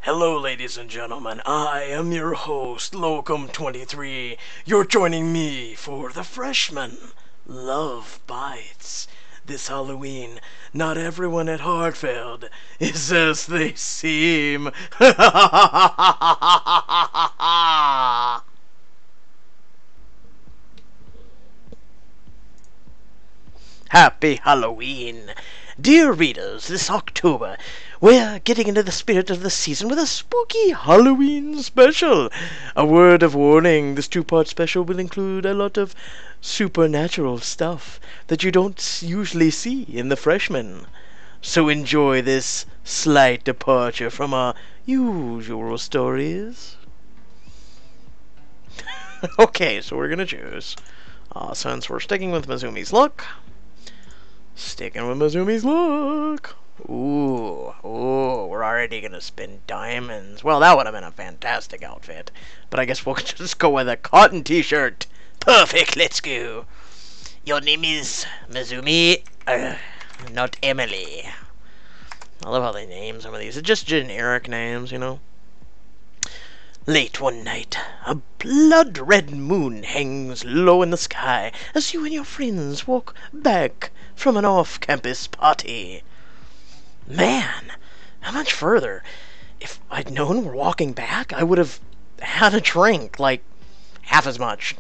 Hello, ladies and gentlemen. I am your host, Locum23. You're joining me for the Freshman Love Bites. This Halloween, not everyone at Hartfield is as they seem. Happy Halloween! Dear readers, this October, we're getting into the spirit of the season with a spooky Halloween special. A word of warning, this two-part special will include a lot of supernatural stuff that you don't usually see in the Freshman. So enjoy this slight departure from our usual stories. Okay, so we're gonna choose. Since we're sticking with Mizumi's look, Ooh, we're already gonna spin diamonds. Well, that would have been a fantastic outfit. But I guess we'll just go with a cotton t-shirt. Perfect, let's go. Your name is Mizumi, not Emily. I love how they name some of these. It's just generic names, you know. Late one night, a blood-red moon hangs low in the sky as you and your friends walk back from an off-campus party. Man, how much further? If I'd known we're walking back, I would have had a drink, like, half as much.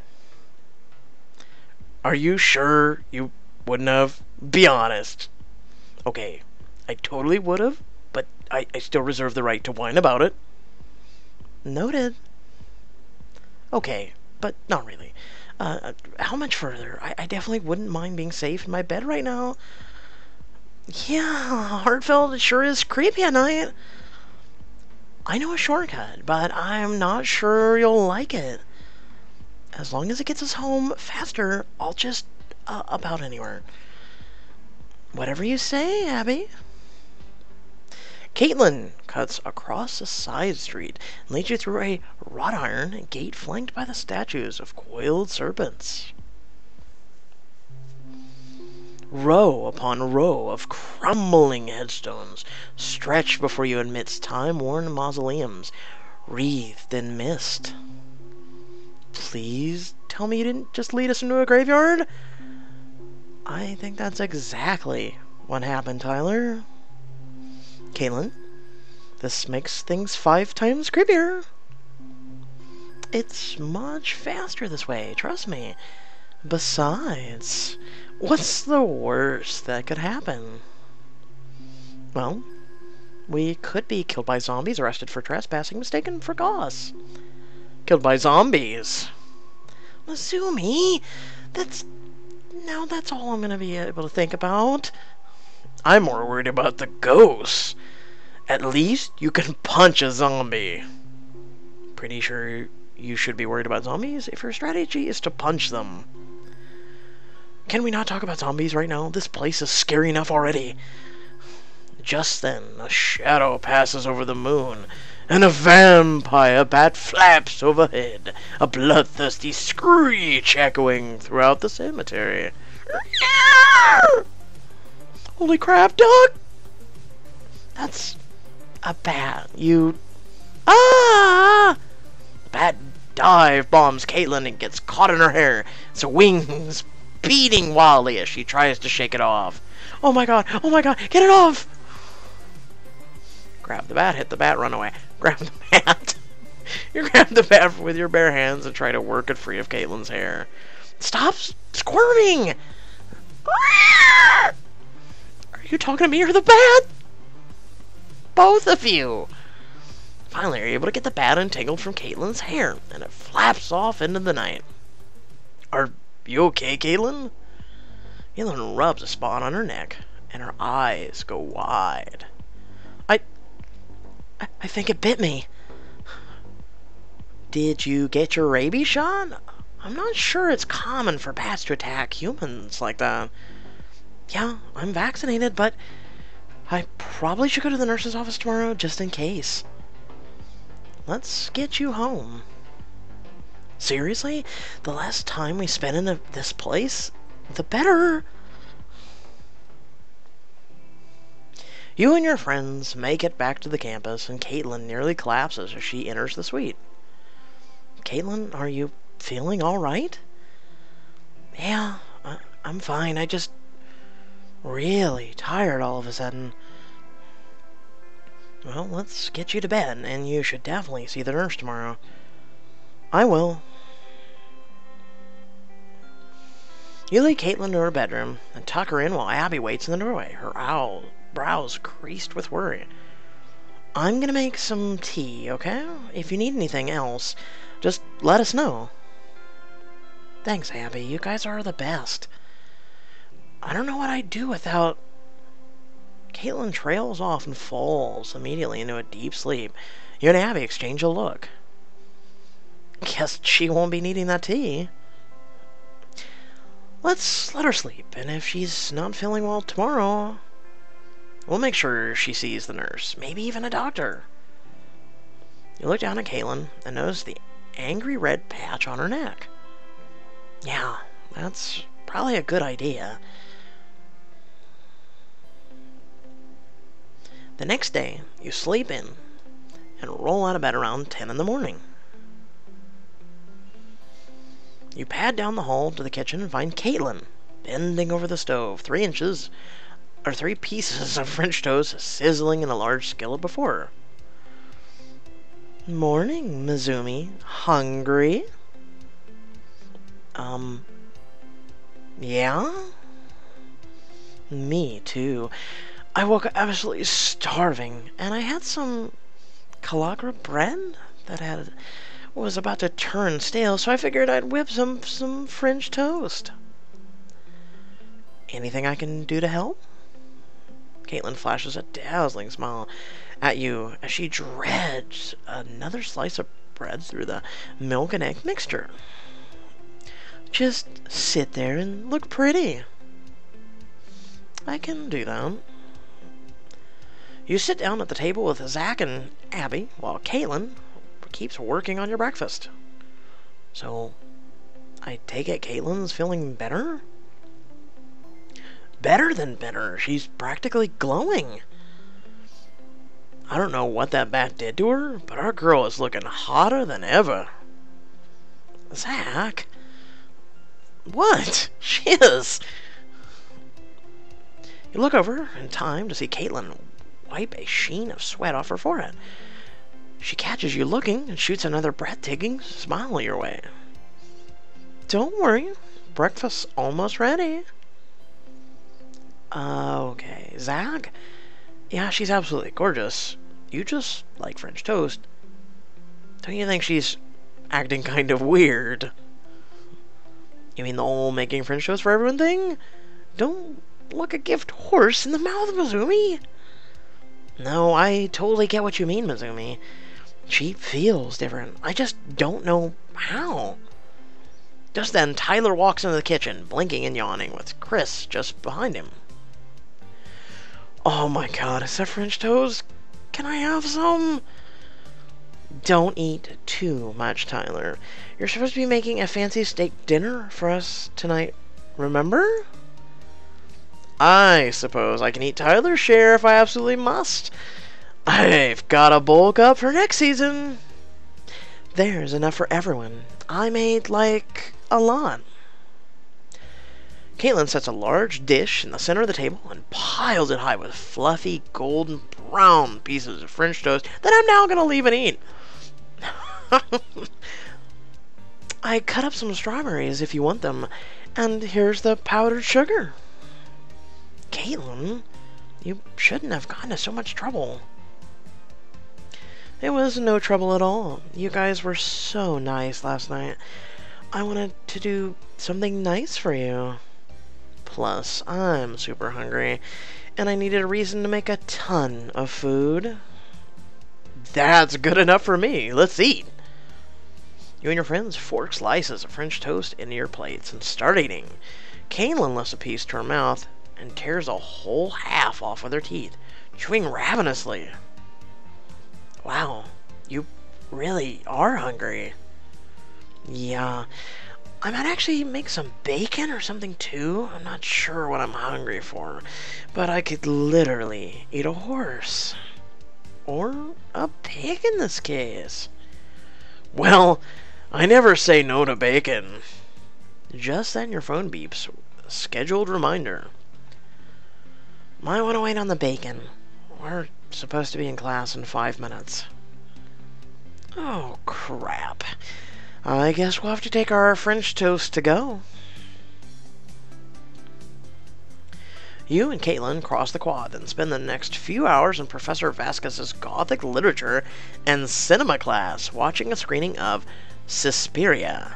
Are you sure you wouldn't have? Be honest. Okay, I totally would have, but I still reserve the right to whine about it. Noted. Okay, but not really. How much further? I definitely wouldn't mind being safe in my bed right now. Yeah, Hartfield sure is creepy at night. I know a shortcut, but I'm not sure you'll like it. As long as it gets us home faster, I'll just about anywhere. Whatever you say, Abby. Caitlin cuts across a side street and leads you through a wrought iron gate flanked by the statues of coiled serpents. Row upon row of crumbling headstones stretch before you amidst time-worn mausoleums, wreathed in mist. Please tell me you didn't just lead us into a graveyard? I think that's exactly what happened, Tyler. Caitlin, this makes things 5 times creepier. It's much faster this way, trust me. Besides, what's the worst that could happen? Well, we could be killed by zombies, arrested for trespassing, mistaken for Goss. Killed by zombies. Mizumi, that's all I'm gonna be able to think about. I'm more worried about the ghosts. At least you can punch a zombie. Pretty sure you should be worried about zombies if your strategy is to punch them. Can we not talk about zombies right now? This place is scary enough already. Just then, a shadow passes over the moon, and a vampire bat flaps overhead, a bloodthirsty screech echoing throughout the cemetery. Holy crap, Doug! That's a bat. Bat dive bombs Caitlin and gets caught in her hair, its wings beating wildly as she tries to shake it off. Oh my god, get it off! Grab the bat, hit the bat, run away. Grab the bat. You grab the bat with your bare hands and try to work it free of Caitlin's hair. Stop squirming! Are you talking to me or the bat? Both of you! Finally, you're able to get the bat untangled from Caitlin's hair, and it flaps off into the night. Are you okay, Caitlin? Caitlin rubs a spot on her neck, and her eyes go wide. I think it bit me. Did you get your rabies shot? I'm not sure it's common for bats to attack humans like that. Yeah, I'm vaccinated, but I probably should go to the nurse's office tomorrow just in case. Let's get you home. Seriously? The less time we spend in this place, the better. You and your friends make it back to the campus, and Caitlin nearly collapses as she enters the suite. Caitlin, are you feeling all right? Yeah, I'm fine. I just really tired all of a sudden. Well, let's get you to bed, and you should definitely see the nurse tomorrow. I will. You lead Caitlin to her bedroom and tuck her in while Abby waits in the doorway, her brows creased with worry. I'm gonna make some tea, okay? If you need anything else, just let us know. Thanks, Abby. You guys are the best. I don't know what I'd do without... Caitlin trails off and falls immediately into a deep sleep. You and Abby exchange a look. Guess she won't be needing that tea. Let's let her sleep, and if she's not feeling well tomorrow, we'll make sure she sees the nurse, maybe even a doctor. You look down at Caitlin and notice the angry red patch on her neck. Yeah, that's probably a good idea. The next day, you sleep in and roll out of bed around 10 in the morning. You pad down the hall to the kitchen and find Caitlin bending over the stove, 3 pieces of French toast sizzling in a large skillet before her. Morning, Mizumi. Hungry? Yeah? Me too. I woke up absolutely starving, and I had some calagra bread that was about to turn stale, so I figured I'd whip some French toast. Anything I can do to help? Caitlin flashes a dazzling smile at you as she dredges another slice of bread through the milk and egg mixture. Just sit there and look pretty. I can do that. You sit down at the table with Zach and Abby while Caitlin keeps working on your breakfast. So, I take it Caitlin's feeling better? Better than better. She's practically glowing. I don't know what that bat did to her, but our girl is looking hotter than ever. Zach? What? She is. You look over in time to see Caitlin wipe a sheen of sweat off her forehead. She catches you looking and shoots another breathtaking smile your way. Don't worry, breakfast's almost ready. Okay, Zach? Yeah, she's absolutely gorgeous. You just like French toast. Don't you think she's acting kind of weird? You mean the whole making French toast for everyone thing? Don't look a gift horse in the mouth, Mizumi. No, I totally get what you mean, Mizumi. She feels different. I just don't know how. Just then, Tyler walks into the kitchen, blinking and yawning, with Chris just behind him. Oh my god, is that French toast? Can I have some? Don't eat too much, Tyler. You're supposed to be making a fancy steak dinner for us tonight, remember? I suppose I can eat Tyler's share if I absolutely must. I've gotta bulk up for next season. There's enough for everyone. I made, like, a lot. Caitlin sets a large dish in the center of the table and piles it high with fluffy, golden brown pieces of French toast that I'm now gonna leave and eat. I cut up some strawberries if you want them, and here's the powdered sugar. Caitlin, you shouldn't have gotten into so much trouble. It was no trouble at all. You guys were so nice last night. I wanted to do something nice for you. Plus, I'm super hungry, and I needed a reason to make a ton of food. That's good enough for me. Let's eat. You and your friends fork slices of French toast into your plates and start eating. Caitlin lifts a piece to her mouth and tears a whole half off with her teeth, chewing ravenously. Wow, you really are hungry. Yeah, I might actually make some bacon or something too. I'm not sure what I'm hungry for, but I could literally eat a horse. Or a pig in this case. Well, I never say no to bacon. Just then your phone beeps. Scheduled reminder. Might want to wait on the bacon. We're supposed to be in class in 5 minutes. Oh, crap. I guess we'll have to take our French toast to go. You and Caitlin cross the quad and spend the next few hours in Professor Vasquez's Gothic literature and cinema class watching a screening of Suspiria.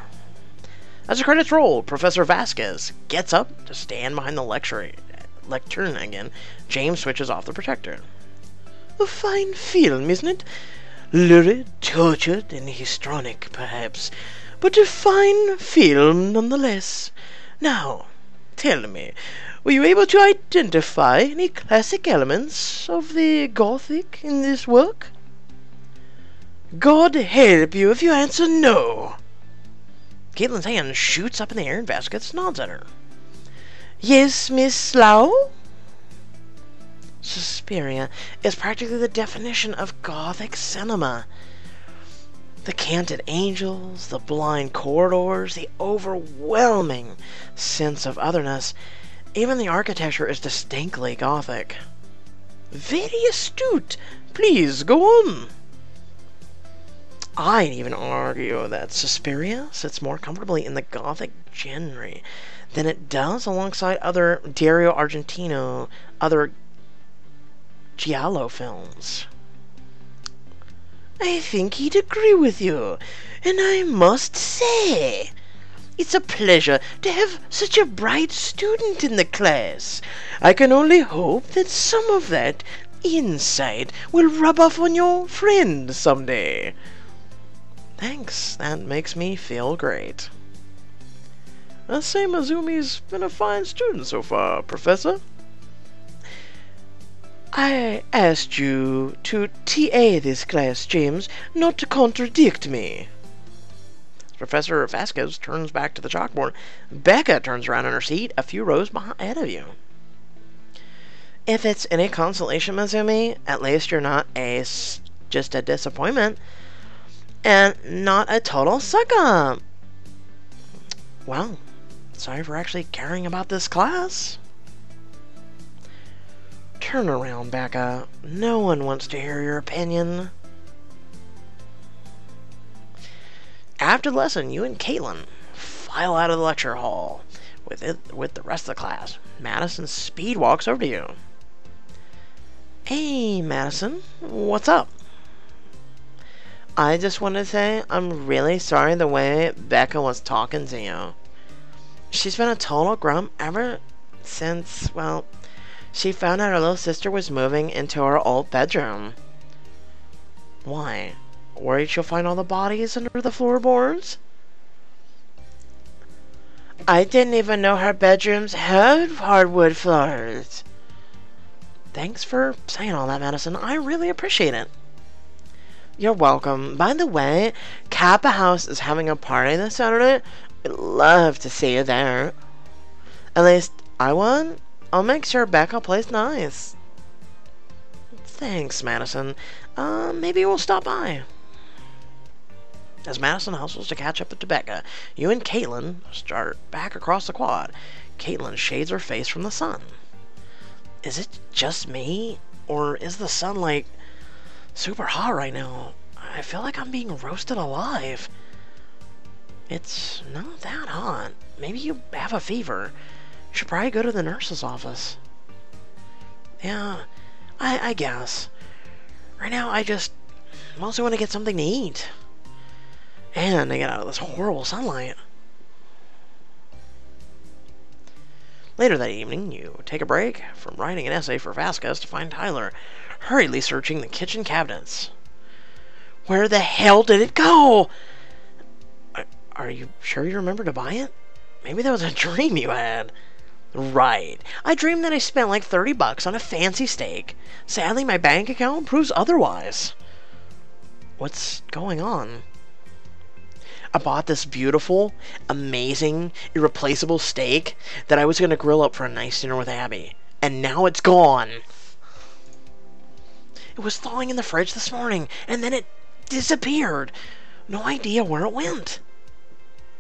As the credits roll, Professor Vasquez gets up to stand behind the lectern again. James switches off the projector. A fine film, isn't it? Lurid, tortured, and histrionic, perhaps, but a fine film nonetheless. Now, tell me, were you able to identify any classic elements of the Gothic in this work? God help you if you answer no. Caitlin's hand shoots up in the air and Vasquez nods at her. Yes, Miss Slough? Suspiria is practically the definition of Gothic cinema. The canted angels, the blind corridors, the overwhelming sense of otherness. Even the architecture is distinctly Gothic. Very astute. Please, go on. I'd even argue that Suspiria sits more comfortably in the Gothic genre than it does alongside other Dario Argentino, other Giallo films. I think he'd agree with you, and I must say, it's a pleasure to have such a bright student in the class. I can only hope that some of that insight will rub off on your friend someday. Thanks, that makes me feel great. I say Mazumi's been a fine student so far, Professor. I asked you to TA this class, James, not to contradict me. Professor Vasquez turns back to the chalkboard. Becca turns around in her seat a few rows ahead of you. If it's any consolation, Mazumi, at least you're not just a disappointment. And not a total suck-up. Well, sorry for actually caring about this class. Turn around, Becca. No one wants to hear your opinion. After the lesson, you and Caitlin file out of the lecture hall with the rest of the class. Madison speed walks over to you. Hey, Madison. What's up? I just want to say I'm really sorry the way Becca was talking to you. She's been a total grump ever since, well, she found out her little sister was moving into her old bedroom. Why? Worried she'll find all the bodies under the floorboards? I didn't even know her bedrooms had hardwood floors. Thanks for saying all that, Madison. I really appreciate it. You're welcome. By the way, Kappa House is having a party this Saturday. I'd love to see you there. At least I would. I'll make sure Becca plays nice. Thanks, Madison. Maybe we'll stop by. As Madison hustles to catch up to Becca, you and Caitlin start back across the quad. Caitlin shades her face from the sun. Is it just me? Or is the sun, like, super hot right now? I feel like I'm being roasted alive. It's not that hot. Maybe you have a fever. You should probably go to the nurse's office. Yeah, I guess. Right now, I mostly want to get something to eat. And to get out of this horrible sunlight. Later that evening, you take a break from writing an essay for Vasquez to find Tyler hurriedly searching the kitchen cabinets. Where the hell did it go? Are you sure you remember to buy it? Maybe that was a dream you had. Right. I dreamed that I spent like $30 on a fancy steak. Sadly, my bank account proves otherwise. What's going on? I bought this beautiful, amazing, irreplaceable steak that I was going to grill up for a nice dinner with Abby. And now it's gone. It was thawing in the fridge this morning, and then it disappeared. No idea where it went.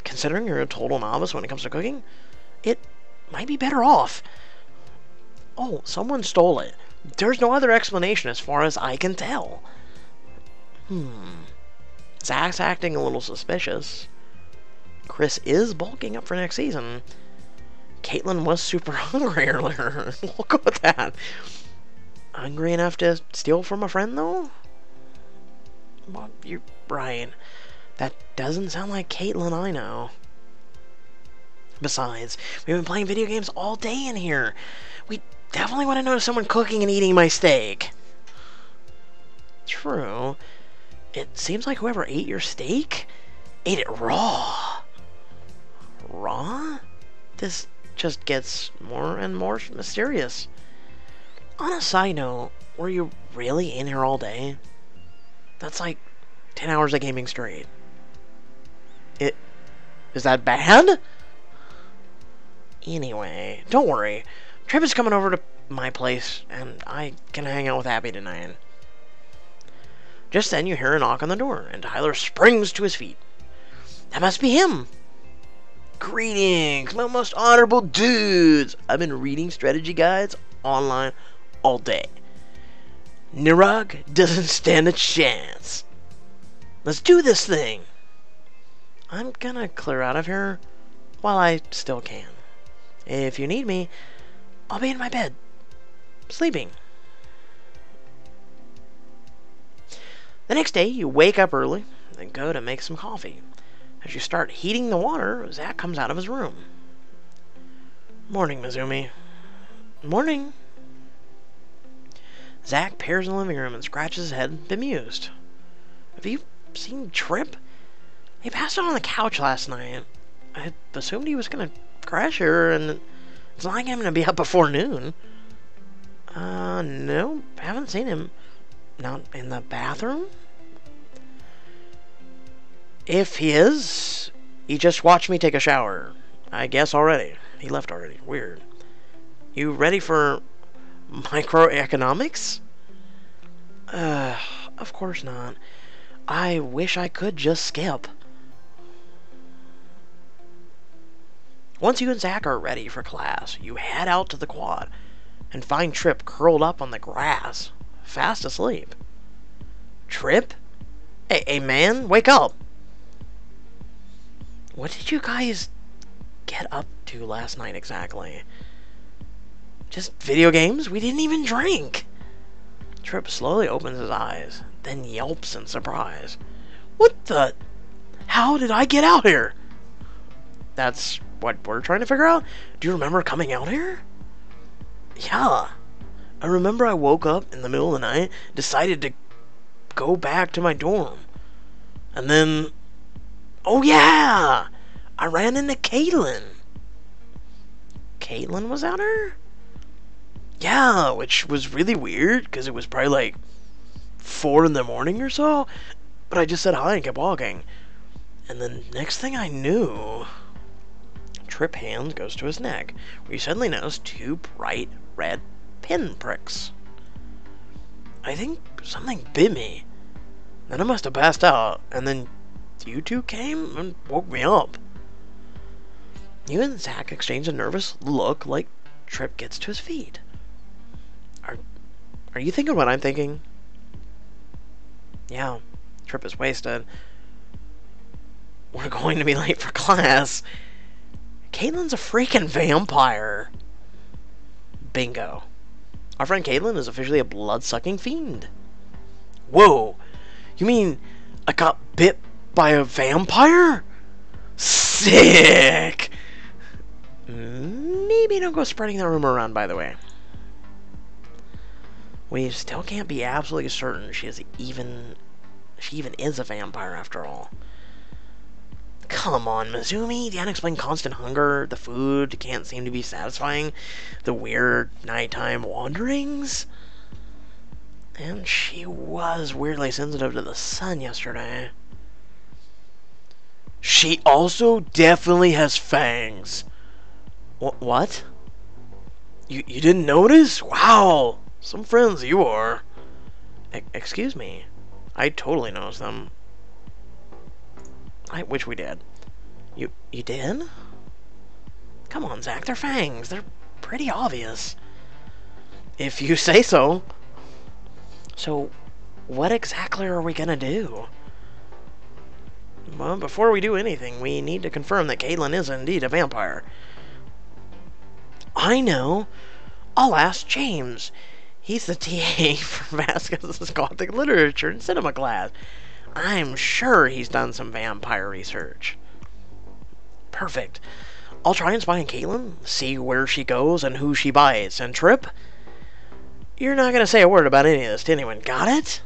Considering you're a total novice when it comes to cooking, it might be better off. Oh, someone stole it. There's no other explanation as far as I can tell. Zach's acting a little suspicious. Chris is bulking up for next season. Caitlin was super hungry earlier. We'll go with that. Hungry enough to steal from a friend, though? Well, you're right. That doesn't sound like Caitlin I know. Besides, we've been playing video games all day in here. We definitely want to know someone cooking and eating my steak. True. It seems like whoever ate your steak ate it raw. Raw? This just gets more and more mysterious. On a side note, were you really in here all day? That's like 10 hours of gaming straight. Is that bad? Anyway, don't worry. Tripp is coming over to my place, and I can hang out with Abby tonight. Just then you hear a knock on the door, and Tyler springs to his feet. That must be him. Greetings, my most honorable dudes. I've been reading strategy guides online all day. Nirog doesn't stand a chance. Let's do this thing. I'm gonna clear out of here while I still can. If you need me, I'll be in my bed, sleeping. The next day, you wake up early and go to make some coffee. As you start heating the water, Zach comes out of his room. Morning, Mizumi. Morning. Zach peers in the living room and scratches his head, bemused. Have you seen Tripp? He passed out on the couch last night. I assumed he was going to crash here, and it's not like I'm going to be up before noon. No, haven't seen him. Not in the bathroom? If he is, he just watched me take a shower. I guess already. He left already. Weird. You ready for microeconomics? Of course not. I wish I could just skip. Once you and Zach are ready for class, you head out to the quad and find Tripp curled up on the grass, fast asleep. Tripp? Hey, man, wake up! What did you guys get up to last night exactly? Just video games? We didn't even drink! Tripp slowly opens his eyes, then yelps in surprise. What the? How did I get out here? That's what we're trying to figure out? Do you remember coming out here? Yeah. I remember I woke up in the middle of the night, decided to go back to my dorm. And then... Oh yeah! I ran into Caitlin. Caitlin was out here? Yeah, which was really weird, because it was probably like 4 in the morning or so. But I just said hi and kept walking. And then next thing I knew... Tripp hand goes to his neck, where you suddenly notice 2 bright red pin pricks. I think something bit me. Then I must have passed out, and then you 2 came and woke me up. You and Zach exchange a nervous look like Tripp gets to his feet. Are you thinking what I'm thinking? Yeah, Tripp is wasted. We're going to be late for class. Caitlin's a freaking vampire. Bingo. Our friend Caitlin is officially a blood-sucking fiend. Whoa! You mean I got bit by a vampire? Sick! Maybe don't go spreading that rumor around, by the way. We still can't be absolutely certain she even is a vampire after all. Come on, Mizumi, the unexplained constant hunger, the food can't seem to be satisfying, the weird nighttime wanderings. And she was weirdly sensitive to the sun yesterday. She also definitely has fangs. What? You didn't notice? Wow, some friends you are. Excuse me. I totally noticed them. I wish we did. You did? Come on, Zach, they're fangs. They're pretty obvious. If you say so. So, what exactly are we gonna do? Well, before we do anything, we need to confirm that Caitlin is indeed a vampire. I know. I'll ask James. He's the TA for Vasquez's Gothic Literature and Cinema class. I'm sure he's done some vampire research. Perfect. I'll try and spy on Caitlin, see where she goes and who she bites. And Tripp, you're not going to say a word about any of this to anyone, got it?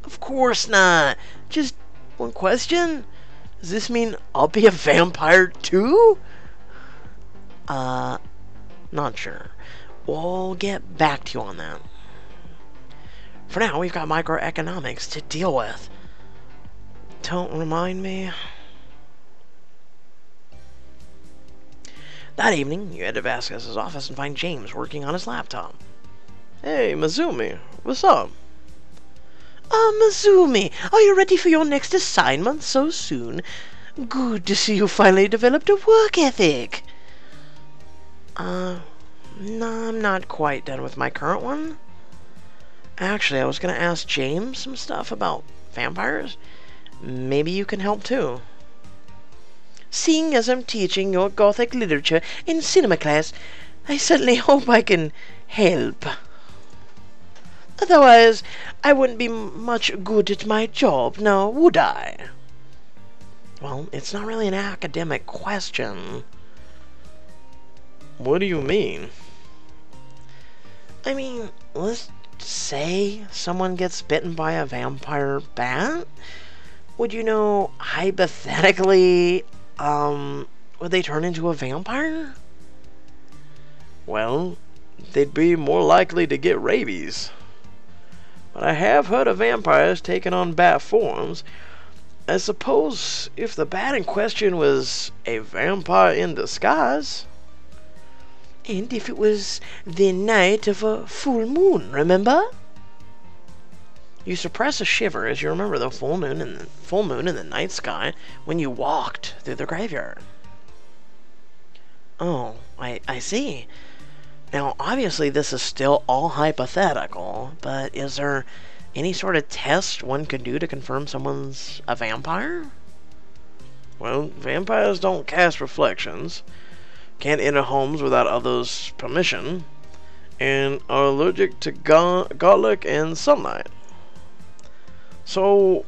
Of course not. Just one question. Does this mean I'll be a vampire too? Not sure. We'll get back to you on that. For now, we've got microeconomics to deal with. Don't remind me. That evening, you head to Vasquez's office and find James working on his laptop. Hey, Mizumi, what's up? Mizumi, are you ready for your next assignment so soon? Good to see you finally developed a work ethic. No, I'm not quite done with my current one. Actually, I was going to ask James some stuff about vampires. Maybe you can help too. Seeing as I'm teaching your Gothic literature in cinema class, I certainly hope I can help. Otherwise, I wouldn't be much good at my job, now would I? Well, it's not really an academic question. What do you mean? I mean, let's say someone gets bitten by a vampire bat. Would you know, hypothetically, would they turn into a vampire? Well, they'd be more likely to get rabies. But I have heard of vampires taking on bat forms. I suppose if the bat in question was a vampire in disguise. And if it was the night of a full moon, remember? You suppress a shiver as you remember the full moon in the night sky when you walked through the graveyard. Oh, I see. Now, obviously this is still all hypothetical, but is there any sort of test one could do to confirm someone's a vampire? Well, vampires don't cast reflections, can't enter homes without others' permission, and are allergic to garlic and sunlight. So,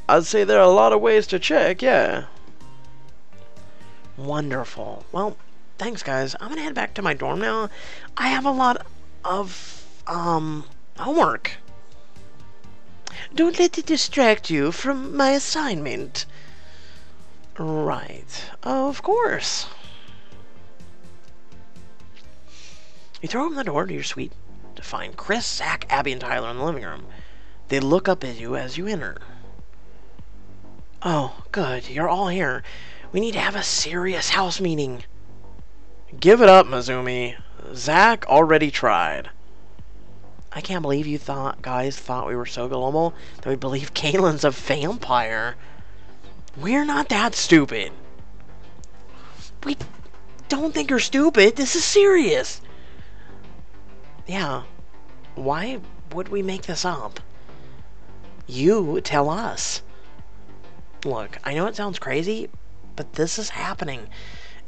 I'd say there are a lot of ways to check, yeah. Wonderful. Well, thanks, guys. I'm gonna head back to my dorm now. I have a lot of, homework. Don't let it distract you from my assignment. Right. Of course. You throw open the door to your suite to find Chris, Zach, Abby, and Tyler in the living room. They look up at you as you enter. Oh, good. You're all here. We need to have a serious house meeting. Give it up, Mizumi. Zach already tried. I can't believe you guys thought we were so gullible that we believe Caitlin's a vampire. We're not that stupid. We don't think you're stupid. This is serious. Yeah. Why would we make this up? You tell us. Look, I know it sounds crazy, but this is happening,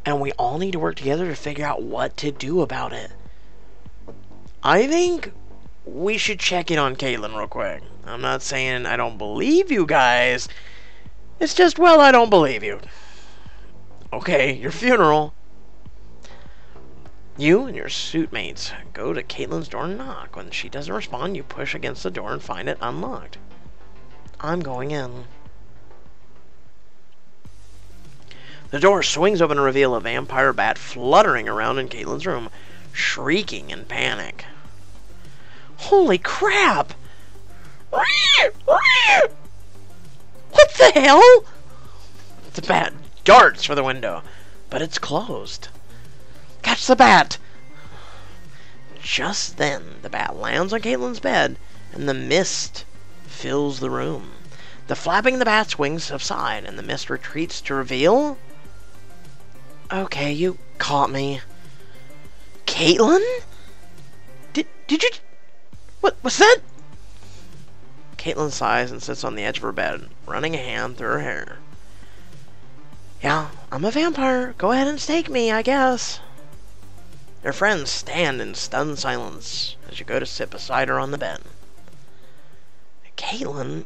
and we all need to work together to figure out what to do about it. I think we should check in on Caitlin real quick. I'm not saying I don't believe you guys. It's just, well, I don't believe you. Okay, your funeral. You and your suit mates go to Caitlin's door and knock. When she doesn't respond, you push against the door and find it unlocked. I'm going in. The door swings open to reveal a vampire bat fluttering around in Caitlin's room, shrieking in panic. Holy crap! What the hell? The bat darts for the window, but it's closed. Catch the bat! Just then, the bat lands on Caitlin's bed, and the mist fills the room. The flapping of the bat's wings subside, and the mist retreats to reveal... Okay, you caught me. Caitlin? Did you... What's that? Caitlin sighs and sits on the edge of her bed, running a hand through her hair. Yeah, I'm a vampire. Go ahead and stake me, I guess. Her friends stand in stunned silence as you go to sit beside her on the bed. Caitlin?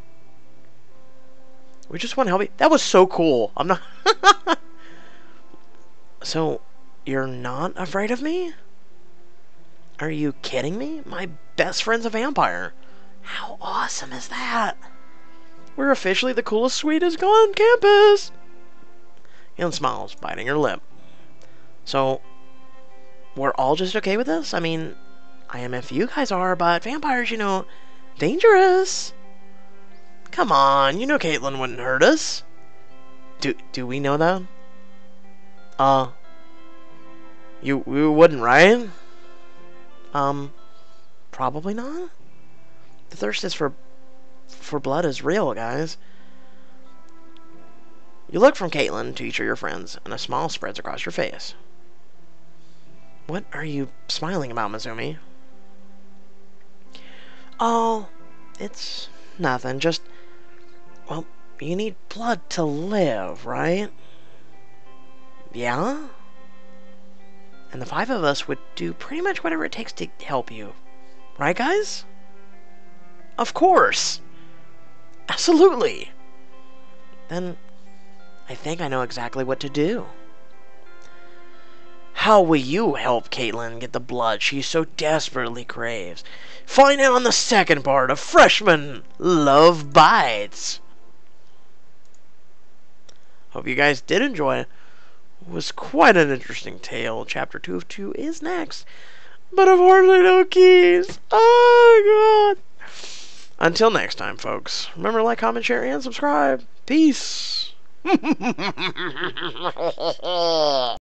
We just want to help you. That was so cool. I'm not... So, you're not afraid of me? Are you kidding me? My best friend's a vampire. How awesome is that? We're officially the coolest, sweetest on campus. Caitlin smiles, biting her lip. So, we're all just okay with this? I mean, I am if you guys are, but vampires, you know, dangerous. Come on, you know Caitlin wouldn't hurt us. Do we know that? You wouldn't, right? Probably not. The thirst is for blood is real, guys. You look from Caitlin to each of your friends, and a smile spreads across your face. What are you smiling about, Mizumi? Oh, it's nothing. Just, well, you need blood to live, right? Yeah? And the 5 of us would do pretty much whatever it takes to help you. Right, guys? Of course! Absolutely! Then, I think I know exactly what to do. How will you help Caitlin get the blood she so desperately craves? Find out on the second part of Freshman Love Bites! Hope you guys did enjoy it. It was quite an interesting tale. Chapter 2 of 2 is next. But unfortunately, no keys. Oh, God. Until next time, folks. Remember to like, comment, share, and subscribe. Peace.